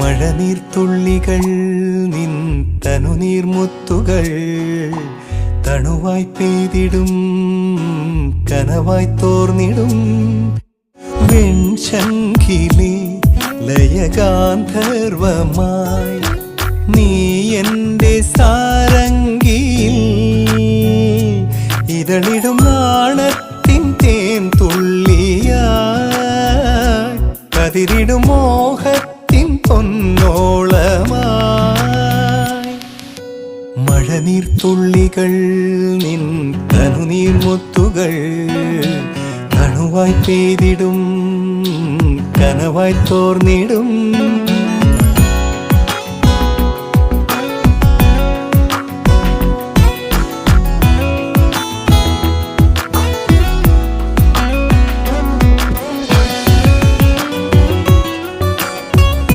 മഴനീർത്തുള്ളികൾ നിൻ തനുനീർമുത്തുകൾ തണുവായി പെയ്തിടും കനവായി തോർന്നിടും വെൺശംഖിലെ ലയഗാന്ധർവമായി നീ എൻ്റെ സാരംഗിയിൽ ഇതളിടും നാണത്തിൻ തേൻ തുള്ളിയായി കതിരിടും മോഹത്തിൻ പൊന്നോളമായി മഴനീർത്തുള്ളികൾ നിൻ തനുനീർമുത്തുകൾ തണുവായി പെയ്തിടും കനവായി തോർന്നിടും